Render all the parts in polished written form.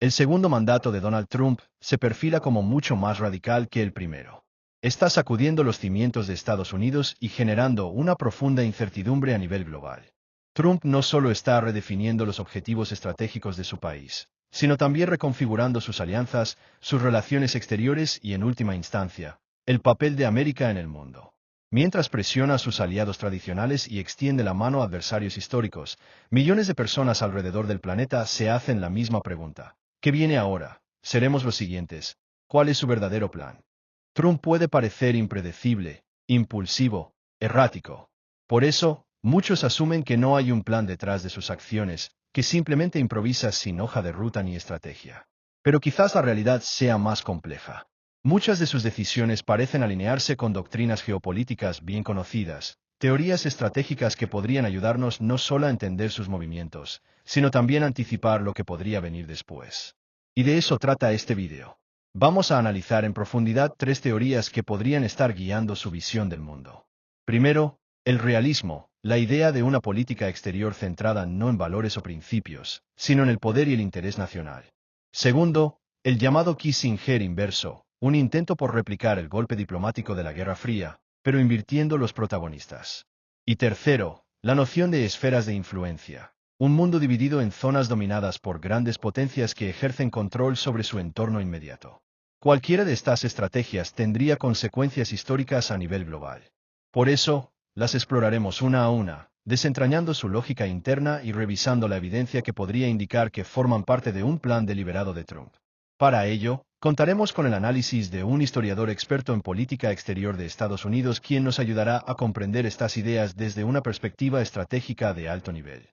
El segundo mandato de Donald Trump se perfila como mucho más radical que el primero. Está sacudiendo los cimientos de Estados Unidos y generando una profunda incertidumbre a nivel global. Trump no solo está redefiniendo los objetivos estratégicos de su país, sino también reconfigurando sus alianzas, sus relaciones exteriores y, en última instancia, el papel de América en el mundo. Mientras presiona a sus aliados tradicionales y extiende la mano a adversarios históricos, millones de personas alrededor del planeta se hacen la misma pregunta. ¿Qué viene ahora? ¿Seremos los siguientes? ¿Cuál es su verdadero plan? Trump puede parecer impredecible, impulsivo, errático. Por eso, muchos asumen que no hay un plan detrás de sus acciones, que simplemente improvisa sin hoja de ruta ni estrategia. Pero quizás la realidad sea más compleja. Muchas de sus decisiones parecen alinearse con doctrinas geopolíticas bien conocidas, teorías estratégicas que podrían ayudarnos no solo a entender sus movimientos, sino también a anticipar lo que podría venir después. Y de eso trata este video. Vamos a analizar en profundidad tres teorías que podrían estar guiando su visión del mundo. Primero, el realismo, la idea de una política exterior centrada no en valores o principios, sino en el poder y el interés nacional. Segundo, el llamado Kissinger inverso, un intento por replicar el golpe diplomático de la Guerra Fría, pero invirtiendo los protagonistas. Y tercero, la noción de esferas de influencia, un mundo dividido en zonas dominadas por grandes potencias que ejercen control sobre su entorno inmediato. Cualquiera de estas estrategias tendría consecuencias históricas a nivel global. Por eso, las exploraremos una a una, desentrañando su lógica interna y revisando la evidencia que podría indicar que forman parte de un plan deliberado de Trump. Para ello, contaremos con el análisis de un historiador experto en política exterior de Estados Unidos quien nos ayudará a comprender estas ideas desde una perspectiva estratégica de alto nivel.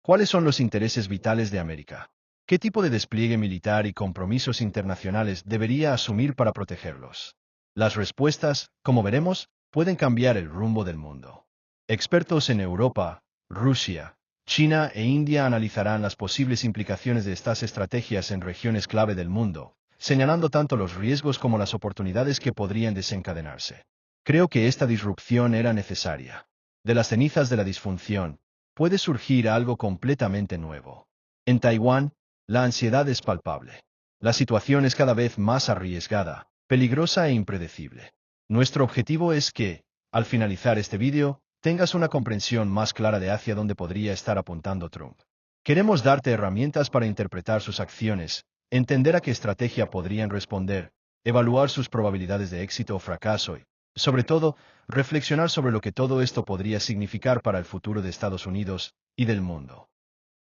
¿Cuáles son los intereses vitales de América? ¿Qué tipo de despliegue militar y compromisos internacionales debería asumir para protegerlos? Las respuestas, como veremos, pueden cambiar el rumbo del mundo. Expertos en Europa, Rusia, China e India analizarán las posibles implicaciones de estas estrategias en regiones clave del mundo, señalando tanto los riesgos como las oportunidades que podrían desencadenarse. Creo que esta disrupción era necesaria. De las cenizas de la disfunción, puede surgir algo completamente nuevo. En Taiwán, la ansiedad es palpable. La situación es cada vez más arriesgada, peligrosa e impredecible. Nuestro objetivo es que, al finalizar este vídeo, tengas una comprensión más clara de hacia dónde podría estar apuntando Trump. Queremos darte herramientas para interpretar sus acciones, entender a qué estrategia podrían responder, evaluar sus probabilidades de éxito o fracaso y, sobre todo, reflexionar sobre lo que todo esto podría significar para el futuro de Estados Unidos y del mundo.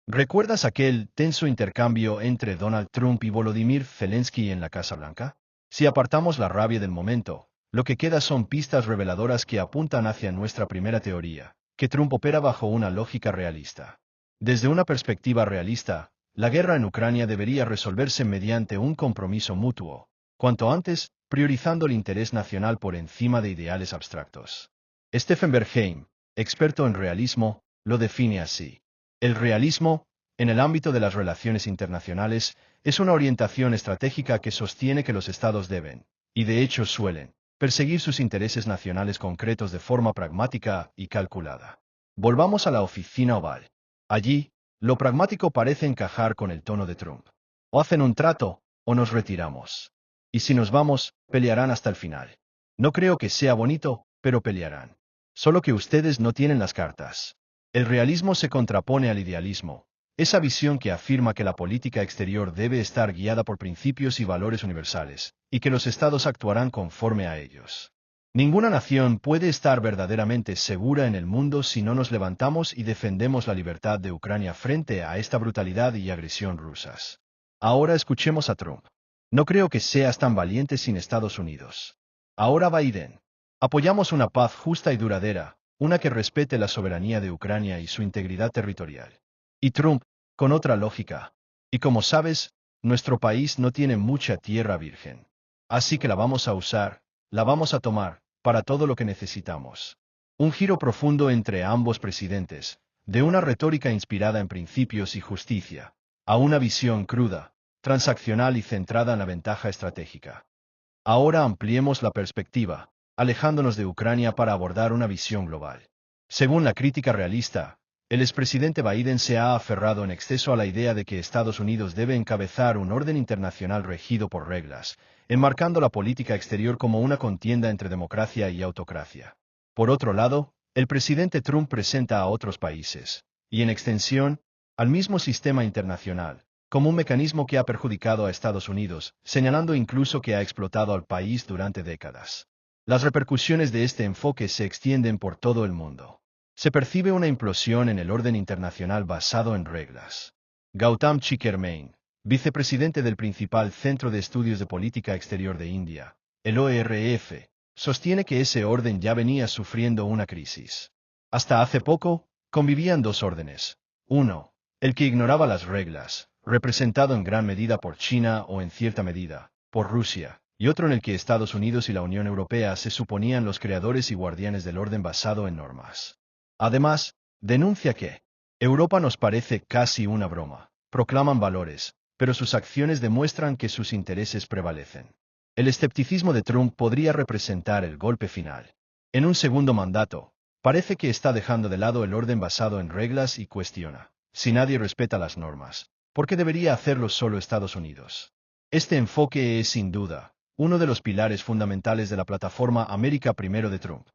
¿Recuerdas aquel tenso intercambio entre Donald Trump y Volodymyr Zelensky en la Casa Blanca? Si apartamos la rabia del momento, lo que queda son pistas reveladoras que apuntan hacia nuestra primera teoría, que Trump opera bajo una lógica realista. Desde una perspectiva realista, la guerra en Ucrania debería resolverse mediante un compromiso mutuo, cuanto antes, priorizando el interés nacional por encima de ideales abstractos. Stephen Berheim, experto en realismo, lo define así. El realismo, en el ámbito de las relaciones internacionales, es una orientación estratégica que sostiene que los estados deben, y de hecho suelen, perseguir sus intereses nacionales concretos de forma pragmática y calculada. Volvamos a la oficina oval. Allí, lo pragmático parece encajar con el tono de Trump. O hacen un trato, o nos retiramos. Y si nos vamos, pelearán hasta el final. No creo que sea bonito, pero pelearán. Solo que ustedes no tienen las cartas. El realismo se contrapone al idealismo, esa visión que afirma que la política exterior debe estar guiada por principios y valores universales, y que los estados actuarán conforme a ellos. Ninguna nación puede estar verdaderamente segura en el mundo si no nos levantamos y defendemos la libertad de Ucrania frente a esta brutalidad y agresión rusas. Ahora escuchemos a Trump. No creo que seas tan valiente sin Estados Unidos. Ahora Biden. Apoyamos una paz justa y duradera, una que respete la soberanía de Ucrania y su integridad territorial. Y Trump, con otra lógica. Y como sabes, nuestro país no tiene mucha tierra virgen. Así que la vamos a usar, la vamos a tomar, para todo lo que necesitamos. Un giro profundo entre ambos presidentes, de una retórica inspirada en principios y justicia, a una visión cruda, transaccional y centrada en la ventaja estratégica. Ahora ampliemos la perspectiva, alejándonos de Ucrania para abordar una visión global. Según la crítica realista, El expresidente Biden se ha aferrado en exceso a la idea de que Estados Unidos debe encabezar un orden internacional regido por reglas, enmarcando la política exterior como una contienda entre democracia y autocracia. Por otro lado, el presidente Trump presenta a otros países, y en extensión, al mismo sistema internacional, como un mecanismo que ha perjudicado a Estados Unidos, señalando incluso que ha explotado al país durante décadas. Las repercusiones de este enfoque se extienden por todo el mundo. Se percibe una implosión en el orden internacional basado en reglas. Gautam Chickermain, vicepresidente del principal Centro de Estudios de Política Exterior de India, el ORF, sostiene que ese orden ya venía sufriendo una crisis. Hasta hace poco, convivían dos órdenes. Uno, el que ignoraba las reglas, representado en gran medida por China o en cierta medida, por Rusia, y otro en el que Estados Unidos y la Unión Europea se suponían los creadores y guardianes del orden basado en normas. Además, denuncia que Europa nos parece casi una broma. Proclaman valores, pero sus acciones demuestran que sus intereses prevalecen. El escepticismo de Trump podría representar el golpe final. En un segundo mandato, parece que está dejando de lado el orden basado en reglas y cuestiona, si nadie respeta las normas, ¿por qué debería hacerlo solo Estados Unidos? Este enfoque es, sin duda, uno de los pilares fundamentales de la plataforma América Primero de Trump.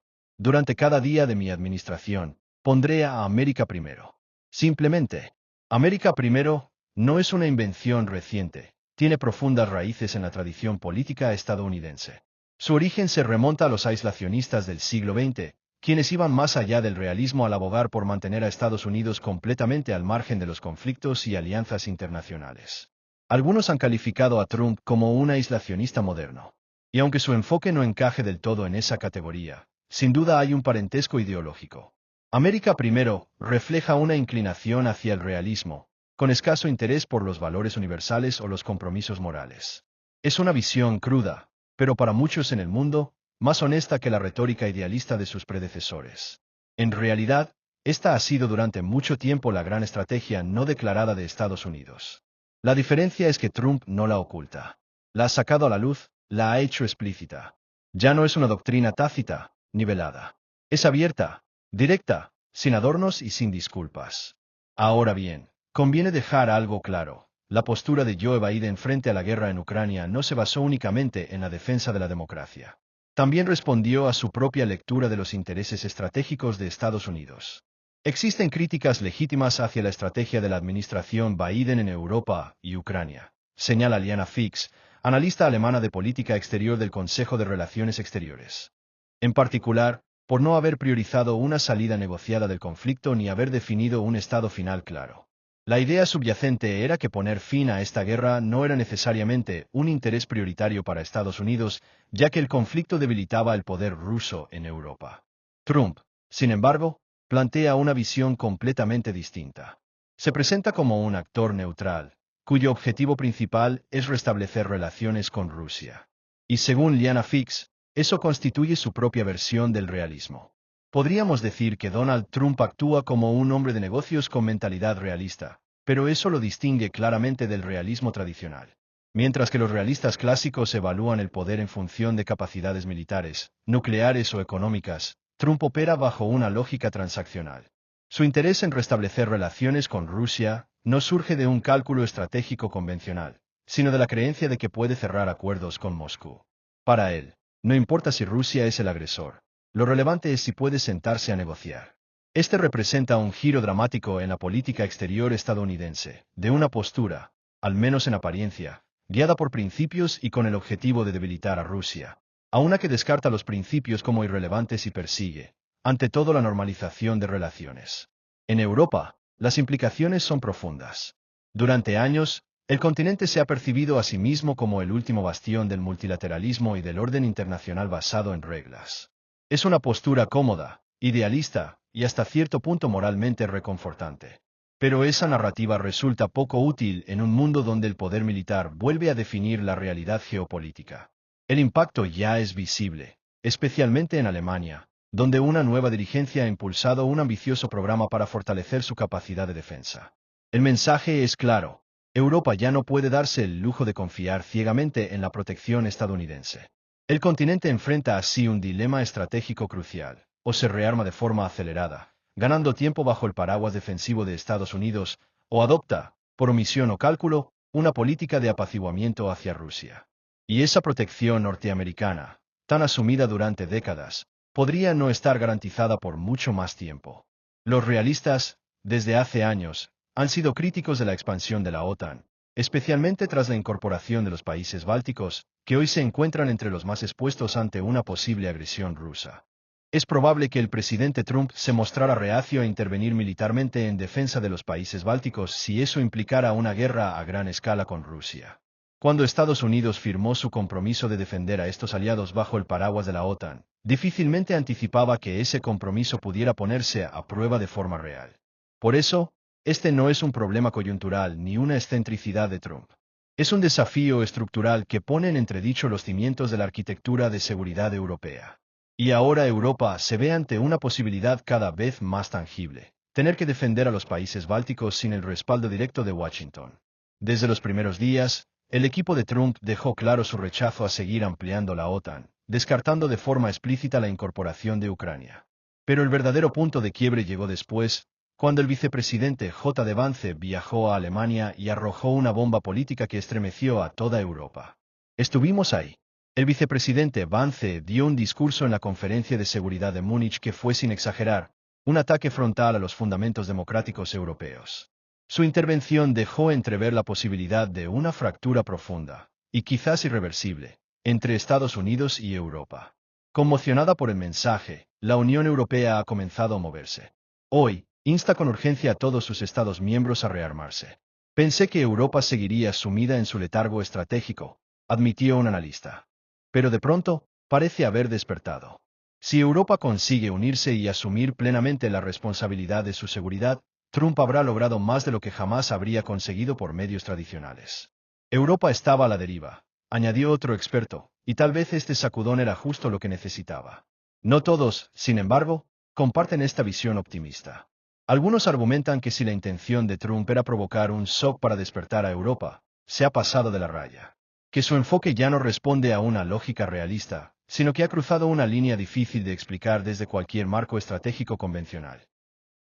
Durante cada día de mi administración, pondré a América primero. Simplemente, América primero no es una invención reciente, tiene profundas raíces en la tradición política estadounidense. Su origen se remonta a los aislacionistas del siglo XX, quienes iban más allá del realismo al abogar por mantener a Estados Unidos completamente al margen de los conflictos y alianzas internacionales. Algunos han calificado a Trump como un aislacionista moderno. Y aunque su enfoque no encaje del todo en esa categoría, sin duda hay un parentesco ideológico. América Primero refleja una inclinación hacia el realismo, con escaso interés por los valores universales o los compromisos morales. Es una visión cruda, pero para muchos en el mundo, más honesta que la retórica idealista de sus predecesores. En realidad, esta ha sido durante mucho tiempo la gran estrategia no declarada de Estados Unidos. La diferencia es que Trump no la oculta. La ha sacado a la luz, la ha hecho explícita. Ya no es una doctrina tácita, nivelada. Es abierta, directa, sin adornos y sin disculpas. Ahora bien, conviene dejar algo claro. La postura de Joe Biden frente a la guerra en Ucrania no se basó únicamente en la defensa de la democracia. También respondió a su propia lectura de los intereses estratégicos de Estados Unidos. Existen críticas legítimas hacia la estrategia de la administración Biden en Europa y Ucrania, señala Liana Fix, analista alemana de política exterior del Consejo de Relaciones Exteriores. En particular, por no haber priorizado una salida negociada del conflicto ni haber definido un estado final claro. La idea subyacente era que poner fin a esta guerra no era necesariamente un interés prioritario para Estados Unidos, ya que el conflicto debilitaba el poder ruso en Europa. Trump, sin embargo, plantea una visión completamente distinta. Se presenta como un actor neutral, cuyo objetivo principal es restablecer relaciones con Rusia. Y según Liana Fix, eso constituye su propia versión del realismo. Podríamos decir que Donald Trump actúa como un hombre de negocios con mentalidad realista, pero eso lo distingue claramente del realismo tradicional. Mientras que los realistas clásicos evalúan el poder en función de capacidades militares, nucleares o económicas, Trump opera bajo una lógica transaccional. Su interés en restablecer relaciones con Rusia no surge de un cálculo estratégico convencional, sino de la creencia de que puede cerrar acuerdos con Moscú. Para él, no importa si Rusia es el agresor. Lo relevante es si puede sentarse a negociar. Este representa un giro dramático en la política exterior estadounidense, de una postura, al menos en apariencia, guiada por principios y con el objetivo de debilitar a Rusia, a una que descarta los principios como irrelevantes y persigue, ante todo, la normalización de relaciones. En Europa, las implicaciones son profundas. Durante años, el continente se ha percibido a sí mismo como el último bastión del multilateralismo y del orden internacional basado en reglas. Es una postura cómoda, idealista, y hasta cierto punto moralmente reconfortante. Pero esa narrativa resulta poco útil en un mundo donde el poder militar vuelve a definir la realidad geopolítica. El impacto ya es visible, especialmente en Alemania, donde una nueva dirigencia ha impulsado un ambicioso programa para fortalecer su capacidad de defensa. El mensaje es claro: Europa ya no puede darse el lujo de confiar ciegamente en la protección estadounidense. El continente enfrenta así un dilema estratégico crucial: o se rearma de forma acelerada, ganando tiempo bajo el paraguas defensivo de Estados Unidos, o adopta, por omisión o cálculo, una política de apaciguamiento hacia Rusia. Y esa protección norteamericana, tan asumida durante décadas, podría no estar garantizada por mucho más tiempo. Los realistas, desde hace años, han sido críticos de la expansión de la OTAN, especialmente tras la incorporación de los países bálticos, que hoy se encuentran entre los más expuestos ante una posible agresión rusa. Es probable que el presidente Trump se mostrara reacio a intervenir militarmente en defensa de los países bálticos si eso implicara una guerra a gran escala con Rusia. Cuando Estados Unidos firmó su compromiso de defender a estos aliados bajo el paraguas de la OTAN, difícilmente anticipaba que ese compromiso pudiera ponerse a prueba de forma real. Por eso, este no es un problema coyuntural ni una excentricidad de Trump. Es un desafío estructural que pone en entredicho los cimientos de la arquitectura de seguridad europea. Y ahora Europa se ve ante una posibilidad cada vez más tangible: tener que defender a los países bálticos sin el respaldo directo de Washington. Desde los primeros días, el equipo de Trump dejó claro su rechazo a seguir ampliando la OTAN, descartando de forma explícita la incorporación de Ucrania. Pero el verdadero punto de quiebre llegó después, cuando el vicepresidente J. Vance viajó a Alemania y arrojó una bomba política que estremeció a toda Europa. Estuvimos ahí. El vicepresidente Vance dio un discurso en la Conferencia de Seguridad de Múnich que fue, sin exagerar, un ataque frontal a los fundamentos democráticos europeos. Su intervención dejó entrever la posibilidad de una fractura profunda, y quizás irreversible, entre Estados Unidos y Europa. Conmocionada por el mensaje, la Unión Europea ha comenzado a moverse. Hoy, insta con urgencia a todos sus Estados miembros a rearmarse. Pensé que Europa seguiría sumida en su letargo estratégico, admitió un analista. Pero de pronto, parece haber despertado. Si Europa consigue unirse y asumir plenamente la responsabilidad de su seguridad, Trump habrá logrado más de lo que jamás habría conseguido por medios tradicionales. Europa estaba a la deriva, añadió otro experto, y tal vez este sacudón era justo lo que necesitaba. No todos, sin embargo, comparten esta visión optimista. Algunos argumentan que si la intención de Trump era provocar un shock para despertar a Europa, se ha pasado de la raya. Que su enfoque ya no responde a una lógica realista, sino que ha cruzado una línea difícil de explicar desde cualquier marco estratégico convencional.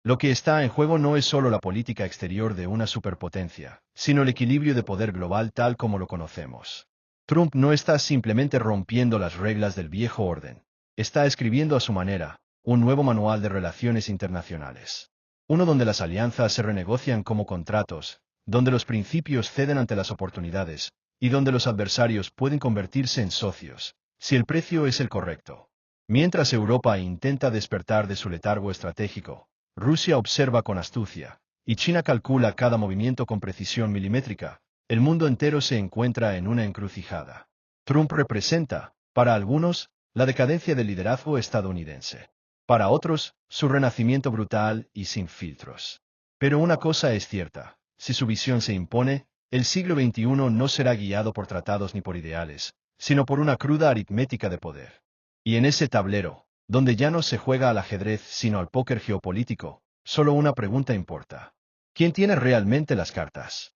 Lo que está en juego no es solo la política exterior de una superpotencia, sino el equilibrio de poder global tal como lo conocemos. Trump no está simplemente rompiendo las reglas del viejo orden, está escribiendo a su manera un nuevo manual de relaciones internacionales. Uno donde las alianzas se renegocian como contratos, donde los principios ceden ante las oportunidades, y donde los adversarios pueden convertirse en socios, si el precio es el correcto. Mientras Europa intenta despertar de su letargo estratégico, Rusia observa con astucia, y China calcula cada movimiento con precisión milimétrica. El mundo entero se encuentra en una encrucijada. Trump representa, para algunos, la decadencia del liderazgo estadounidense. Para otros, su renacimiento brutal y sin filtros. Pero una cosa es cierta: si su visión se impone, el siglo XXI no será guiado por tratados ni por ideales, sino por una cruda aritmética de poder. Y en ese tablero, donde ya no se juega al ajedrez sino al póker geopolítico, solo una pregunta importa: ¿quién tiene realmente las cartas?